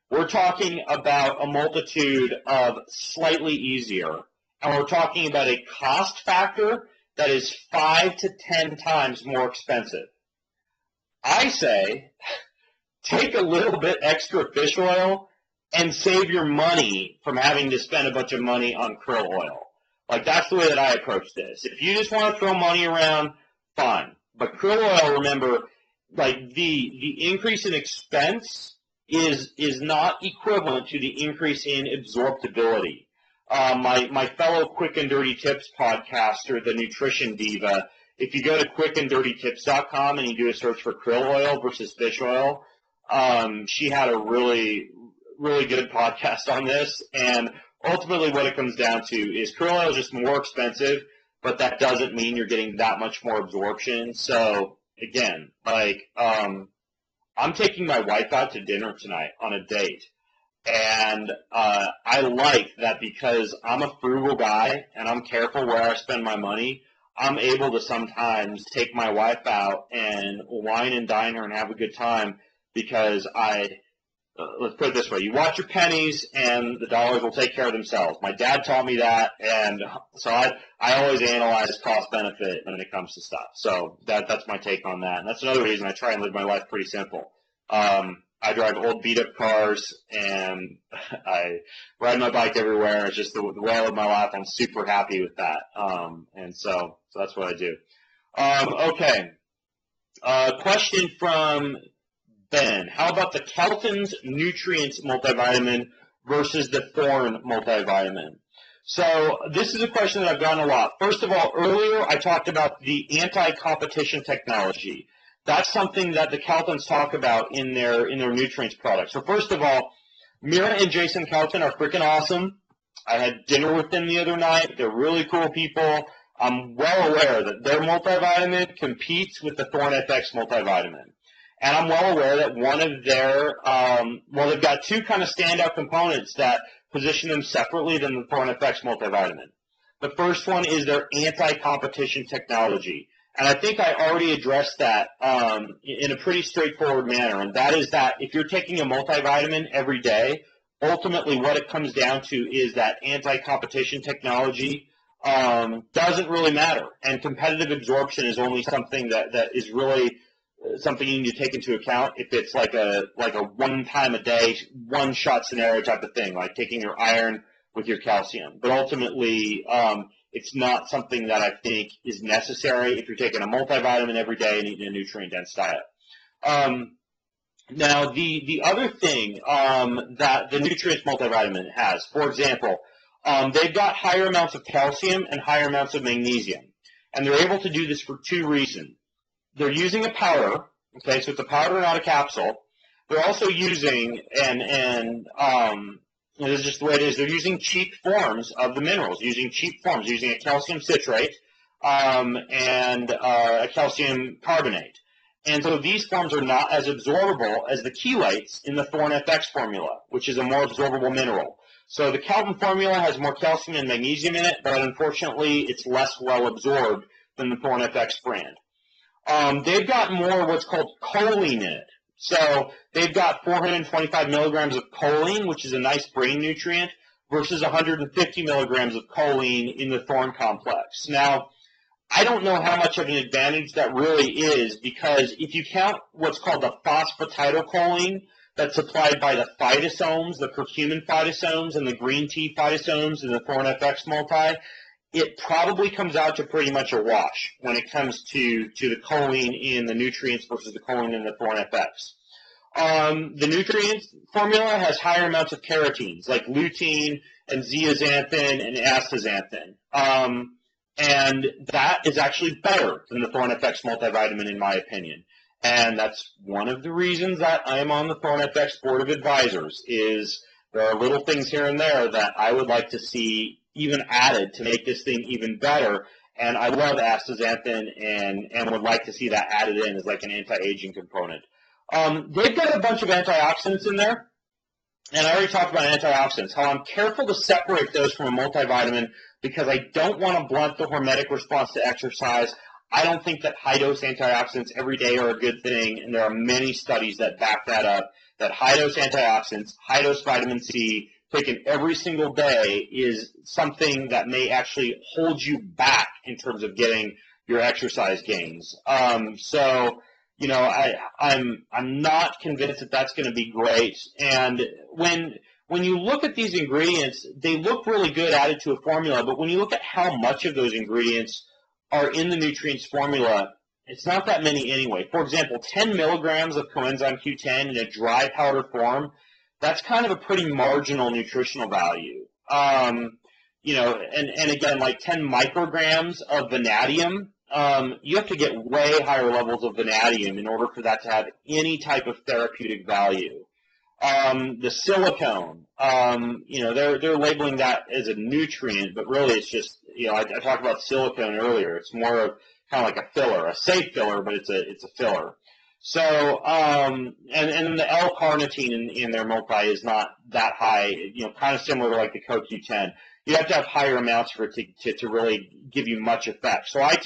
we're talking about a multitude of slightly easier. And we're talking about a cost factor that is 5 to 10 times more expensive. I say take a little bit extra fish oil and save your money from having to spend a bunch of money on krill oil. Like that's the way that I approach this. If you just want to throw money around, fine. But krill oil, remember, like the increase in expense is not equivalent to the increase in absorptibility. My fellow Quick and Dirty Tips podcaster, the Nutrition Diva, if you go to quickanddirtytips.com and you do a search for krill oil versus fish oil, she had a really, really good podcast on this. And ultimately what it comes down to is krill oil is just more expensive, but that doesn't mean you're getting that much more absorption. So, again, like I'm taking my wife out to dinner tonight on a date. And I like that because I'm a frugal guy and I'm careful where I spend my money, I'm able to sometimes take my wife out and wine and dine her and have a good time because let's put it this way, you watch your pennies and the dollars will take care of themselves. My dad taught me that, and so I always analyze cost-benefit when it comes to stuff. So that's my take on that. And that's another reason I try and live my life pretty simple. I drive old beat-up cars, and I ride my bike everywhere. It's just the way I live my life. I'm super happy with that, and so that's what I do. Okay. Question from Ben. How about the Keltons Nutrients multivitamin versus the Thorn multivitamin? So this is a question that I've gotten a lot. First of all, earlier I talked about the anti-competition technology. That's something that the Keltons talk about in their nutrients products. So first of all, Mira and Jason Kelton are freaking awesome. I had dinner with them the other night. They're really cool people. I'm well aware that their multivitamin competes with the Thorn FX multivitamin. And I'm well aware that one of their, they've got two kind of standout components that position them separately than the Thorn FX multivitamin. The first one is their anti-competition technology. And I think I already addressed that in a pretty straightforward manner, and that is that if you're taking a multivitamin every day, ultimately what it comes down to is that anti-competition technology doesn't really matter, and competitive absorption is only something that is really something you need to take into account if it's like a one time a day, one shot scenario type of thing, like taking your iron with your calcium. But ultimately, it's not something that I think is necessary if you're taking a multivitamin every day and eating a nutrient-dense diet. Now, the other thing that the nutrients multivitamin has, for example, they've got higher amounts of calcium and higher amounts of magnesium. And they're able to do this for two reasons. They're using a powder, okay, so it's a powder, not a capsule. They're also using, this is just the way it is, they're using cheap forms of the minerals, using a calcium citrate and a calcium carbonate. And so these forms are not as absorbable as the chelates in the Thorn FX formula, which is a more absorbable mineral. So the Kelton formula has more calcium and magnesium in it, but unfortunately it's less well absorbed than the Thorn FX brand. They've got more what's called choline in it. So they've got 425 milligrams of choline, which is a nice brain nutrient, versus 150 milligrams of choline in the Thorn complex. Now, I don't know how much of an advantage that really is, because if you count what's called the phosphatidylcholine that's supplied by the phytosomes, the curcumin phytosomes and the green tea phytosomes in the Thorn FX multi, it probably comes out to pretty much a wash when it comes to the choline in the nutrients versus the choline in the Thorn FX. The nutrients formula has higher amounts of carotenes, like lutein and zeaxanthin and astaxanthin. And that is actually better than the Thorn FX multivitamin, in my opinion. And that's one of the reasons that I am on the Thorn FX board of advisors, is there are little things here and there that I would like to see even added to make this thing even better. And I love astaxanthin and would like to see that added in as like an anti-aging component. They've got a bunch of antioxidants in there. And I already talked about antioxidants, how I'm careful to separate those from a multivitamin because I don't want to blunt the hormetic response to exercise. I don't think that high-dose antioxidants every day are a good thing, and there are many studies that back that up, that high-dose antioxidants, high-dose vitamin C, taken every single day is something that may actually hold you back in terms of getting your exercise gains. So, you know, I'm not convinced that that's going to be great. And when you look at these ingredients, they look really good added to a formula, but when you look at how much of those ingredients are in the nutrients formula, it's not that many anyway. For example, 10 milligrams of coenzyme Q10 in a dry powder form, that's kind of a pretty marginal nutritional value. You know, and again, like 10 micrograms of vanadium, you have to get way higher levels of vanadium in order for that to have any type of therapeutic value. The silicone, you know, they're labeling that as a nutrient, but really it's just, you know, I talked about silicone earlier. It's more of kind of like a filler, a safe filler, but it's a filler. So, and the L-carnitine in their multi is not that high, you know, kind of similar to like the CoQ10. You have to have higher amounts for it to really give you much effect. So I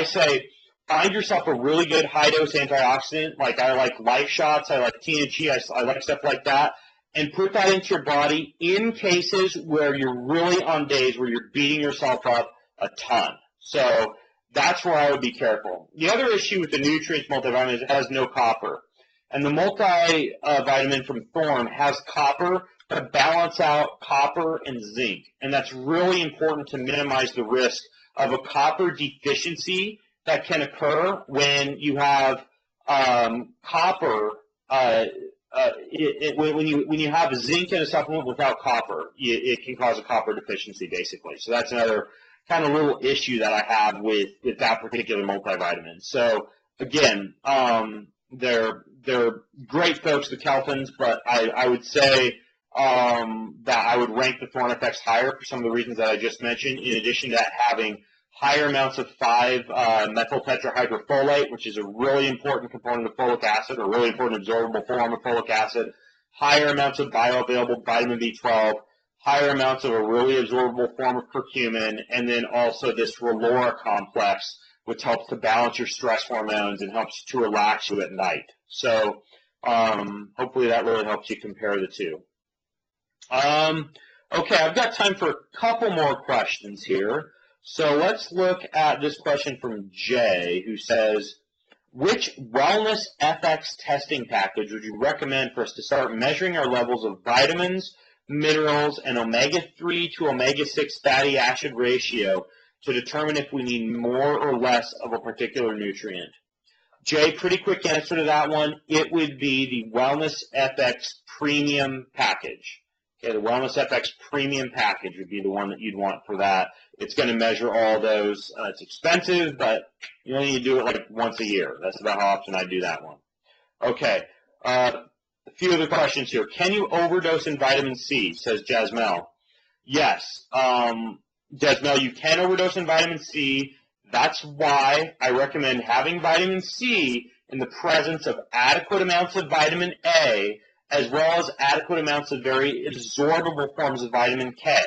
say, find yourself a really good high-dose antioxidant. Like I like Life Shots, I like TNG, I like stuff like that, and put that into your body in cases where you're really on days where you're beating yourself up a ton. So that's where I would be careful. The other issue with the nutrients multivitamin is it has no copper. And the multivitamin from Thorne has copper to balance out copper and zinc. And that's really important to minimize the risk of a copper deficiency that can occur when you have copper. When you have zinc in a supplement without copper, it can cause a copper deficiency, basically. So that's another kind of little issue that I have with that particular multivitamin. So again, they're great folks, the Keltons, but I would say that I would rank the Thorne FX higher for some of the reasons that I just mentioned, in addition to having higher amounts of 5-methyl tetrahydrofolate, which is a really important component of folic acid, a really important absorbable form of folic acid, higher amounts of bioavailable vitamin B12, higher amounts of a really absorbable form of curcumin, and then also this Relora complex, which helps to balance your stress hormones and helps to relax you at night. So hopefully that really helps you compare the two. Okay, I've got time for a couple more questions here. So let's look at this question from Jay, who says, which Wellness FX testing package would you recommend for us to start measuring our levels of vitamins, minerals, and omega-3 to omega-6 fatty acid ratio to determine if we need more or less of a particular nutrient? Jay, pretty quick answer to that one. It would be the Wellness FX Premium package. Okay, the Wellness FX Premium package would be the one that you'd want for that. It's going to measure all those. It's expensive, but you only need to do it like once a year. That's about how often I do that one. Okay, a few other questions here. Can you overdose in vitamin C, says Jasmel. Yes, Jasmel, you can overdose in vitamin C. That's why I recommend having vitamin C in the presence of adequate amounts of vitamin A, as well as adequate amounts of very absorbable forms of vitamin K.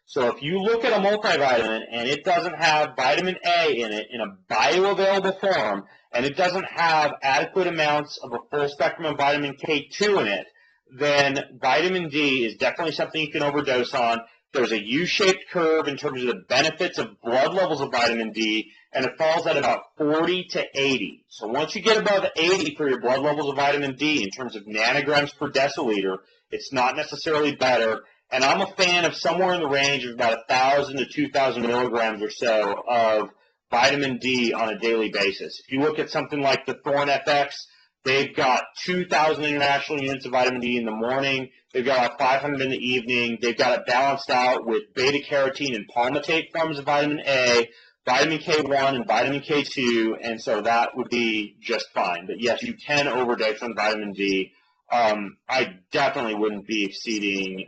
So if you look at a multivitamin and it doesn't have vitamin A in it in a bioavailable form, and it doesn't have adequate amounts of a full spectrum of vitamin K2 in it, then vitamin D is definitely something you can overdose on. There's a U-shaped curve in terms of the benefits of blood levels of vitamin D, and it falls at about 40 to 80. So once you get above 80 for your blood levels of vitamin D in terms of nanograms per deciliter, it's not necessarily better. And I'm a fan of somewhere in the range of about 1,000 to 2,000 milligrams or so of vitamin D on a daily basis. If you look at something like the Thorne FX, they've got 2,000 international units of vitamin D in the morning. They've got like 500 in the evening. They've got it balanced out with beta-carotene and palmitate forms of vitamin A, vitamin K1 and vitamin K2, and so that would be just fine. But yes, you can overdose on vitamin D. I definitely wouldn't be exceeding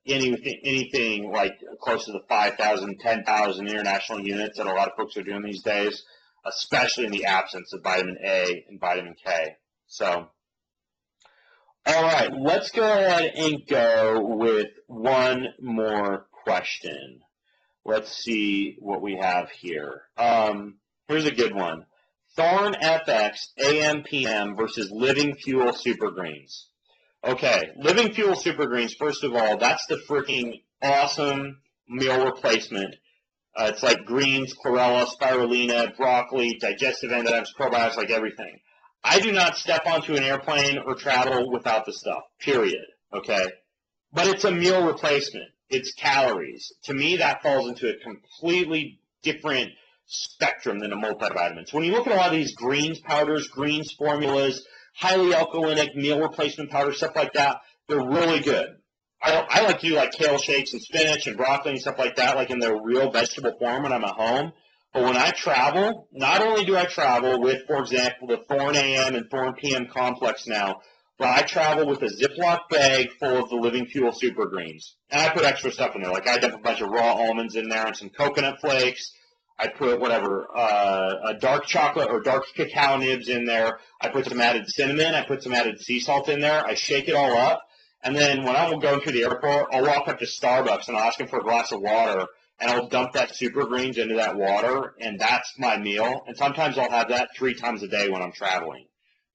anything like close to the 5,000, 10,000 international units that a lot of folks are doing these days, especially in the absence of vitamin A and vitamin K. So, all right, let's go ahead and go with one more question. Let's see what we have here. Here's a good one. Thorne FX AM/PM versus Living Fuel Super Greens. Okay, Living Fuel Super Greens, first of all, that's the freaking awesome meal replacement. It's like greens, chlorella, spirulina, broccoli, digestive enzymes, probiotics, like everything. I do not step onto an airplane or travel without the stuff, period, okay? But it's a meal replacement. It's calories. To me, that falls into a completely different spectrum than a multivitamin. So when you look at a lot of these greens powders, greens formulas, highly alkalinic meal replacement powders, stuff like that, they're really good. I like to do like kale shakes and spinach and broccoli and stuff like that, like in their real vegetable form when I'm at home. But when I travel, not only do I travel with, for example, the Thorne AM and Thorne PM complex now, but I travel with a Ziploc bag full of the Living Fuel Super Greens. And I put extra stuff in there. Like I dump a bunch of raw almonds in there and some coconut flakes. I put whatever, a dark chocolate or dark cacao nibs in there. I put some added cinnamon. I put some added sea salt in there. I shake it all up. And then when I'm going through the airport, I'll walk up to Starbucks and I'll ask them for a glass of water. And I'll dump that Super Greens into that water. And that's my meal. And sometimes I'll have that 3 times a day when I'm traveling.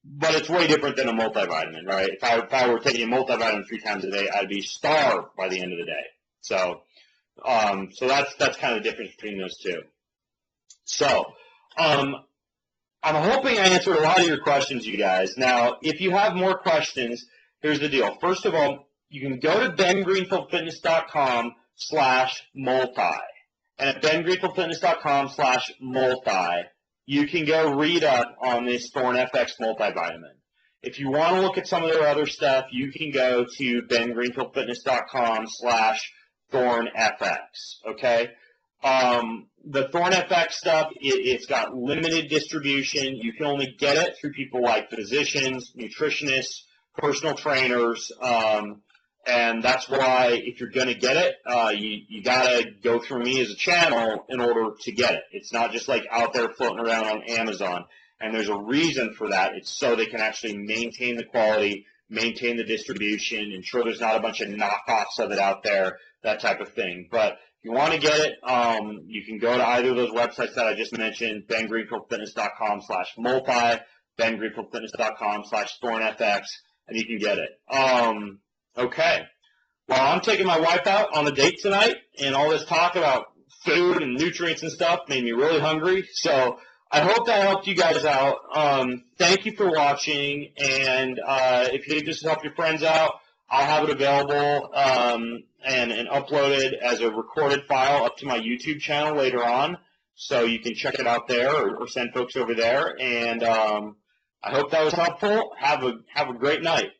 But it's way different than a multivitamin, right? If I were taking a multivitamin 3 times a day, I'd be starved by the end of the day. So that's kind of the difference between those two. So, I'm hoping I answered a lot of your questions, you guys. Now, if you have more questions, here's the deal. First of all, you can go to bengreenfieldfitness.com/multi. And at bengreenfieldfitness.com/multi, you can go read up on this Thorn FX multivitamin. If you want to look at some of their other stuff, you can go to bengreenfieldfitness.com/thornfx, okay? The Thorn FX stuff, it's got limited distribution. You can only get it through people like physicians, nutritionists, personal trainers, and that's why if you're going to get it, you got to go through me as a channel in order to get it. It's not just like out there floating around on Amazon, and there's a reason for that. It's so they can actually maintain the quality, maintain the distribution, ensure there's not a bunch of knockoffs of it out there, that type of thing. But if you want to get it, you can go to either of those websites that I just mentioned, bengreenfieldfitness.com/multi, bengreenfieldfitness.com/thornfx, and you can get it. Okay. Well, I'm taking my wife out on a date tonight, and all this talk about food and nutrients and stuff made me really hungry. So I hope that helped you guys out. Thank you for watching, and if you think this will help your friends out, I'll have it available and uploaded as a recorded file up to my YouTube channel later on, so you can check it out there or send folks over there. And I hope that was helpful. Have a great night.